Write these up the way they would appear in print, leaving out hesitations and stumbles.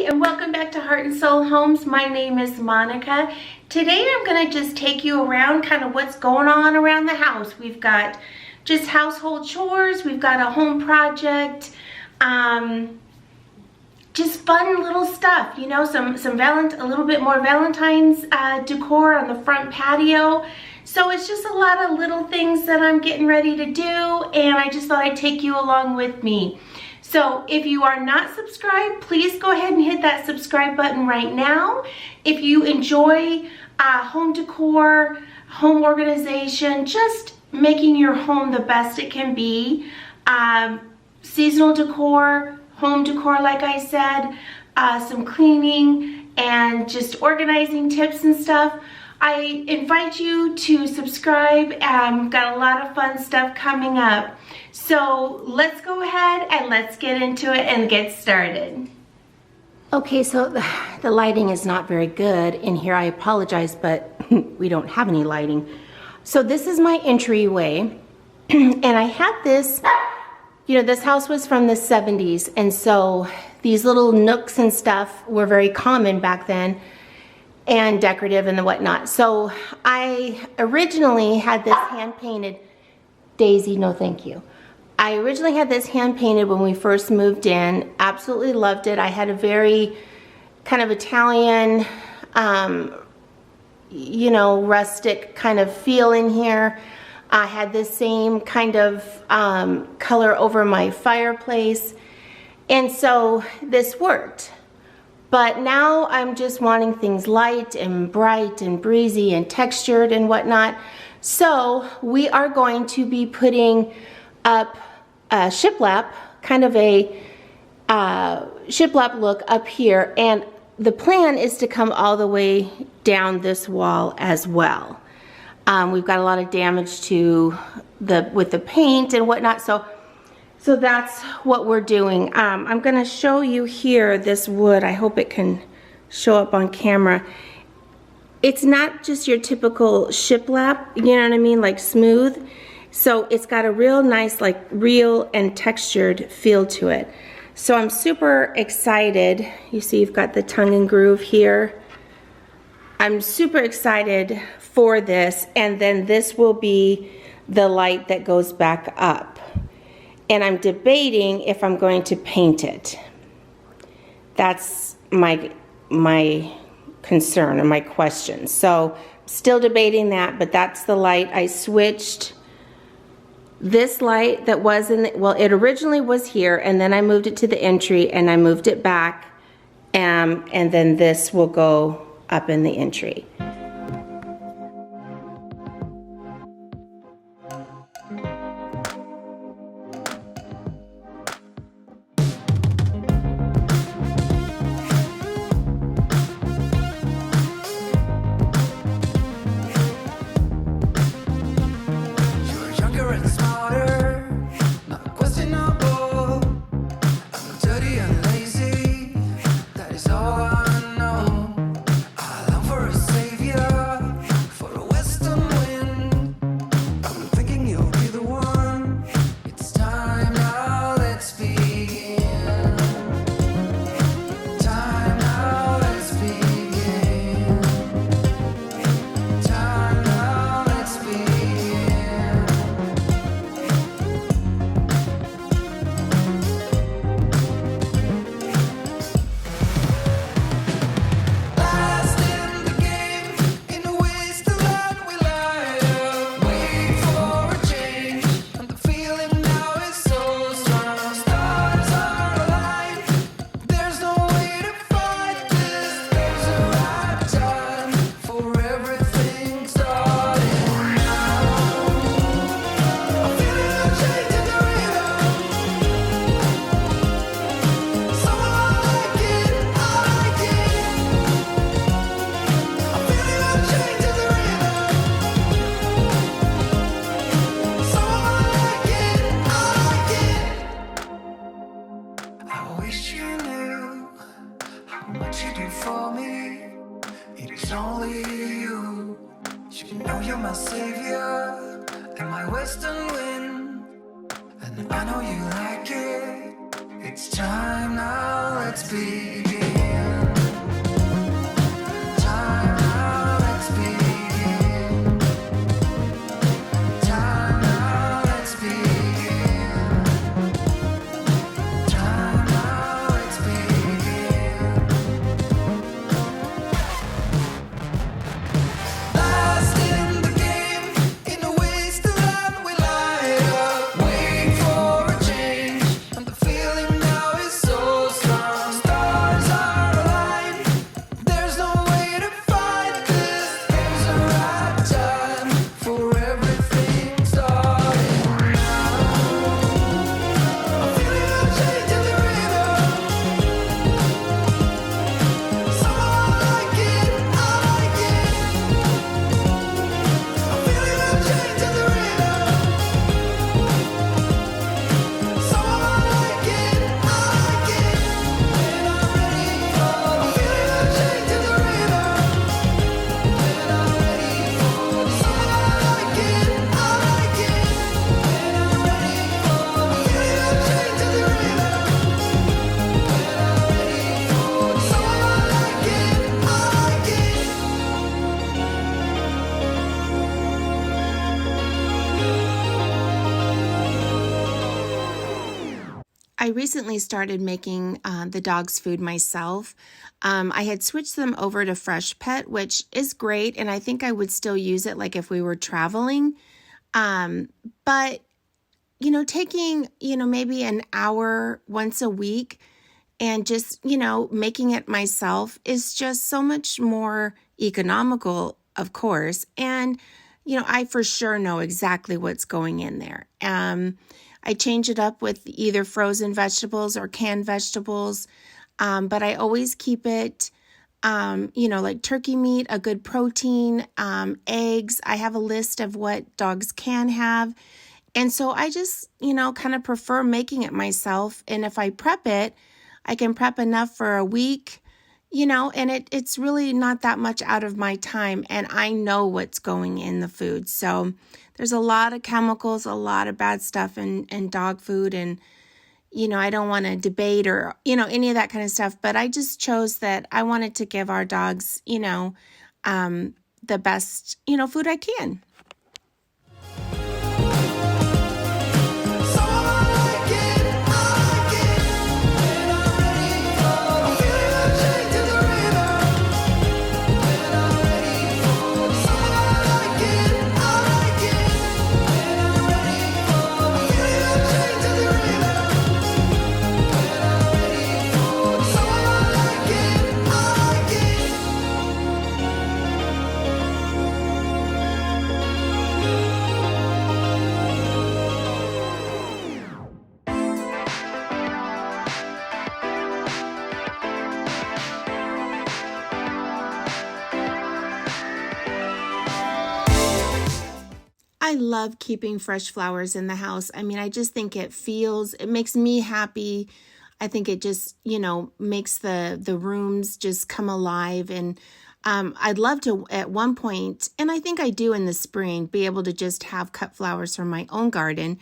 and welcome back to Heart and Soul Homes. My name is Monica. Today I'm going to just take you around kind of what's going on around the house. We've got just household chores, we've got a home project, just fun little stuff, you know, a little bit more Valentines decor on the front patio. So it's just a lot of little things that I'm getting ready to do, and I just thought I'd take you along with me. So if you are not subscribed, please go ahead and hit that subscribe button right now. If you enjoy home decor, home organization, just making your home the best it can be, seasonal decor, home decor like I said, some cleaning and just organizing tips and stuff, I invite you to subscribe. Got a lot of fun stuff coming up. So let's go ahead and let's get into it and get started. Okay, so the lighting is not very good in here. I apologize, but we don't have any lighting. So this is my entryway, and I had this, you know, this house was from the 70s, and so these little nooks and stuff were very common back then, and decorative and the whatnot. So I originally had this hand-painted, Daisy, no thank you. I originally had this hand-painted when we first moved in. Absolutely loved it. I had a very kind of Italian, you know, rustic kind of feel in here. I had this same kind of color over my fireplace. And so this worked. But now I'm just wanting things light and bright and breezy and textured and whatnot. So we are going to be putting up a shiplap, kind of a shiplap look up here. And the plan is to come all the way down this wall as well. We've got a lot of damage to with the paint and whatnot. So that's what we're doing. I'm gonna show you here this wood. I hope it can show up on camera. It's not just your typical shiplap, you know what I mean, like smooth. So it's got a real nice, like real and textured feel to it. So I'm super excited. You see you've got the tongue and groove here. I'm super excited for this, and then this will be the light that goes back up. And I'm debating if I'm going to paint it. That's my concern and my question. So still debating that, but that's the light. I switched this light that was in the, well, it originally was here, and then I moved it to the entry, and I moved it back, and then this will go up in the entry. I know you like it. It's time now, let's begin. I recently started making the dog's food myself. I had switched them over to Fresh Pet, which is great, and I think I would still use it like if we were traveling. But, taking, maybe an hour once a week and just, making it myself is just so much more economical, of course. And, I for sure know exactly what's going in there. I change it up with either frozen vegetables or canned vegetables, but I always keep it, like turkey meat, a good protein, eggs. I have a list of what dogs can have. And so I just, kind of prefer making it myself. And if I prep it, I can prep enough for a week, and it's really not that much out of my time. And I know what's going in the food. So there's a lot of chemicals, a lot of bad stuff in dog food. And, I don't want to debate or, any of that kind of stuff. But I just chose that I wanted to give our dogs, the best, food I can. I love keeping fresh flowers in the house. I mean, I just think it makes me happy. I think it just, makes the rooms just come alive. And I'd love to, at one point, and I think I do in the spring, be able to just have cut flowers from my own garden.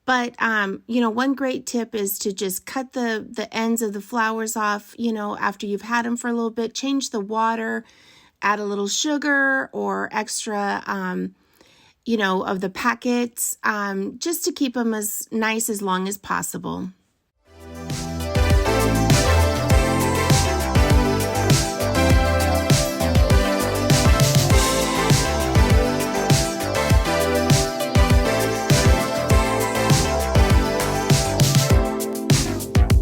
But, one great tip is to just cut the ends of the flowers off, after you've had them for a little bit, change the water, add a little sugar or extra, of the packets, just to keep them as nice as long as possible.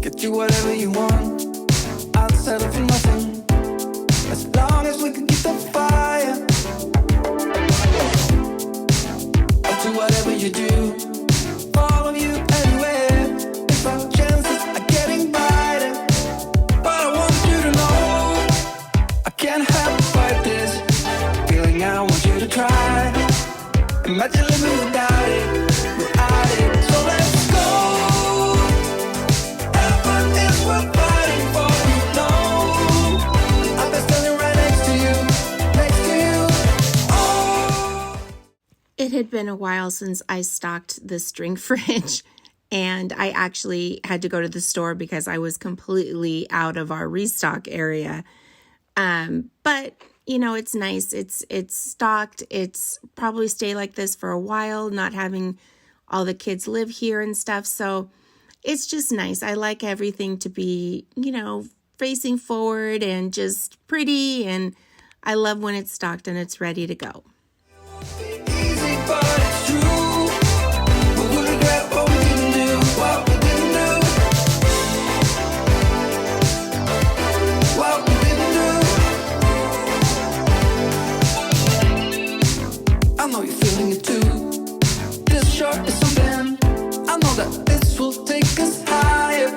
Get you whatever you want, I'll settle for nothing, as long as we can keep the fire. Whatever you do, follow you anywhere. If our chances are getting brighter, but I want you to know I can't help but fight this feeling. I want you to try. Imagine living without it. So let's go. Heaven is worth fighting for. You know I've been standing right next to you. Oh. It had been a while since I stocked the string fridge, and I actually had to go to the store because I was completely out of our restock area. But it's nice. It's stocked. It's probably stay like this for a while, not having all the kids live here and stuff. So it's just nice. I like everything to be, facing forward and just pretty. And I love when it's stocked and it's ready to go. But it's true. We will regret what we didn't do, what we didn't do, what we didn't do. I know you're feeling it too. This short is something. I know that this will take us higher.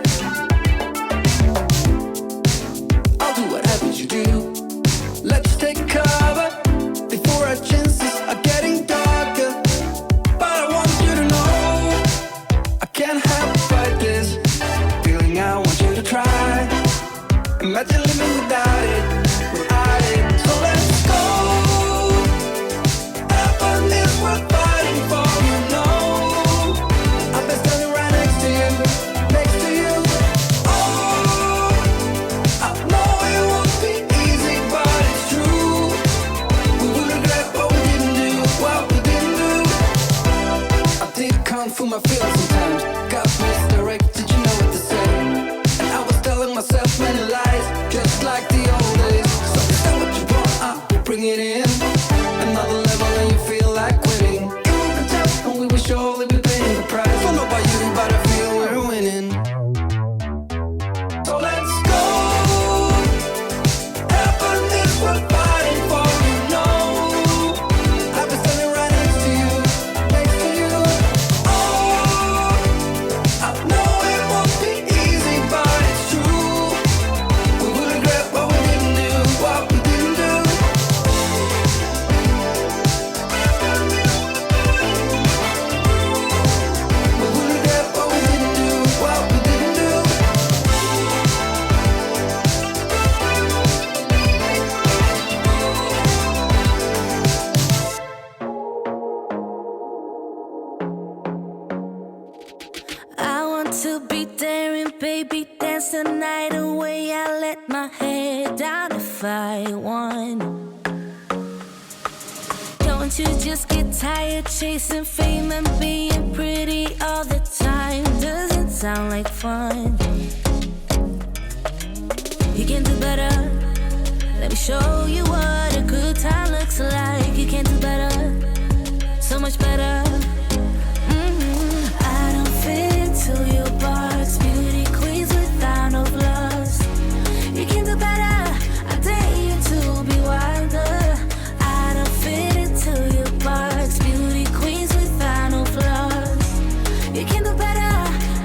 I'll do whatever you do. Let's take cover before our chances are getting dark. Imagine living without it, so let's go. Heaven is worth fighting for, you know. I've been standing right next to you. Oh, I know it won't be easy, but it's true. We will regret what we didn't do. I did kung fu my feelings sometimes. Got misdirected, you know what this to be daring, baby, dance the night away. I let my head down if I won. Don't you just get tired chasing fame and being pretty all the time? Doesn't sound like fun. You can do better. Let me show you what a good time looks like. You can do better, so much better. I don't fit into your box. Beauty queens without no flaws. You can do better. I dare you to be wilder. I don't fit into your box. Beauty queens without no flaws. You can do better.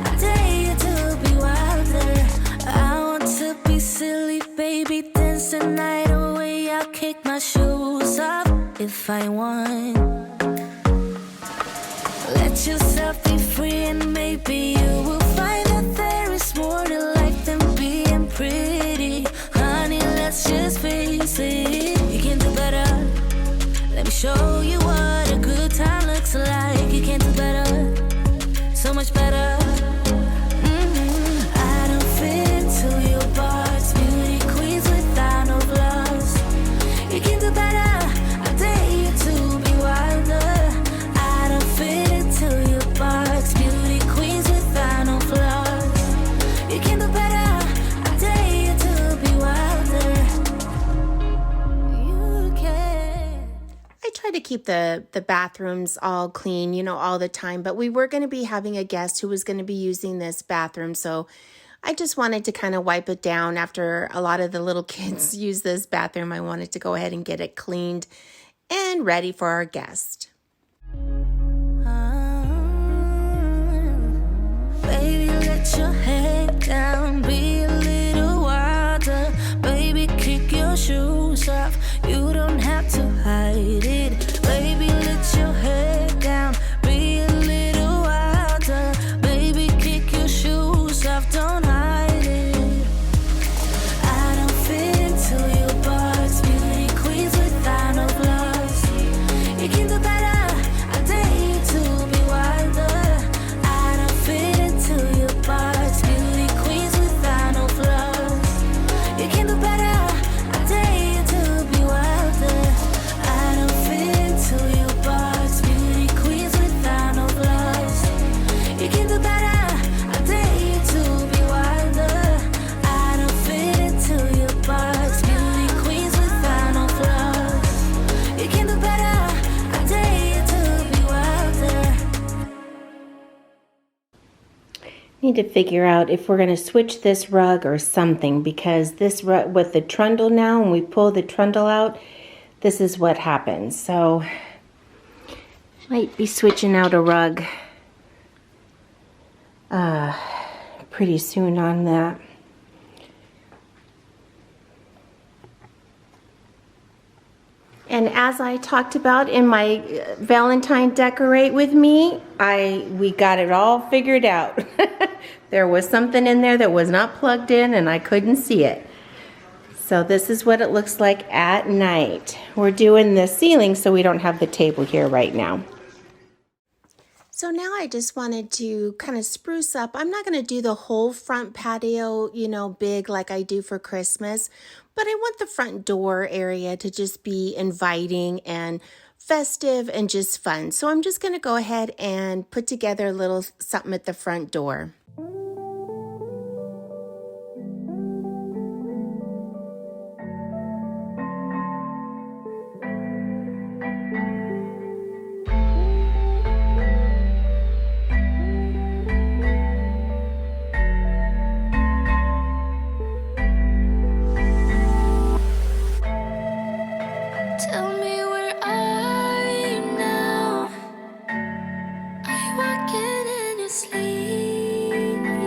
I dare you to be wilder. I want to be silly, baby, dance the night away. I'll kick my shoes off if I want. Let yourself be free and maybe you will find that there is more to life than being pretty. Honey, let's just face it. You can do better. Let me show you what a good time looks like. You can do better, so much better. I don't fit into your box. Beauty queens without no flaws. You can do better. I dare you to be wilder. I don't fit into your box. Beauty queens without no flaws. You can do better. I dare you to be wilder. You can. I try to keep the bathrooms all clean, you know, all the time, but we were going to be having a guest who was going to be using this bathroom, so I just wanted to kind of wipe it down after a lot of the little kids use this bathroom. I wanted to go ahead and get it cleaned and ready for our guest. Baby, let your head down, be a little wilder. Baby, kick your shoes off, you don't have to hide it. Baby, let your head down, be a little wilder. Baby, kick your shoes off, don't hide it. I don't fit into your box. Beauty queens without no flaws. You can do better. I dare you to be wilder. I don't fit into your box. Beauty queens without no flaws. You can do better. I dare you to be wilder. I don't fit into your box. Beauty queens without no flaws. You can do better. I dare you to be wilder. I don't fit into your box. Beauty queens without no flaws. You can do better. I dare you to be wilder. Need to figure out if we're going to switch this rug or something, because this rug with the trundle now, when we pull the trundle out, this is what happens. So might be switching out a rug pretty soon on that. And as I talked about in my Valentine Decorate with Me, we got it all figured out. There was something in there that was not plugged in and I couldn't see it. So this is what it looks like at night. We're doing the ceiling so we don't have the table here right now. So now I just wanted to kind of spruce up. I'm not going to do the whole front patio, you know, big like I do for Christmas, but I want the front door area to just be inviting and festive and just fun. So I'm just going to go ahead and put together a little something at the front door. Tell me, where are you now? Are you walking in your sleep?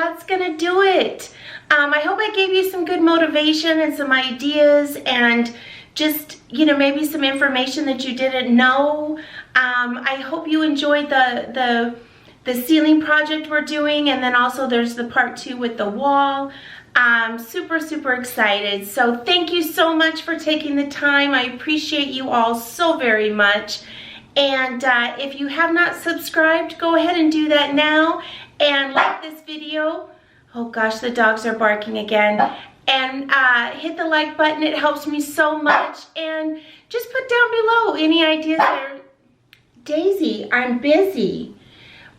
that's gonna do it. I hope I gave you some good motivation and some ideas and just, you know, maybe some information that you didn't know. I hope you enjoyed the ceiling project we're doing, and then also there's the part 2 with the wall. I'm super, super excited. So thank you so much for taking the time. I appreciate you all so very much. And if you have not subscribed, go ahead and do that now. And like this video. Oh gosh, the dogs are barking again. And hit the like button, it helps me so much. And just put down below any ideas there. Daisy, I'm busy.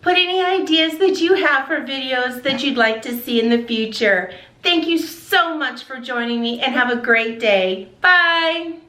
Put any ideas that you have for videos that you'd like to see in the future. Thank you so much for joining me and have a great day. Bye.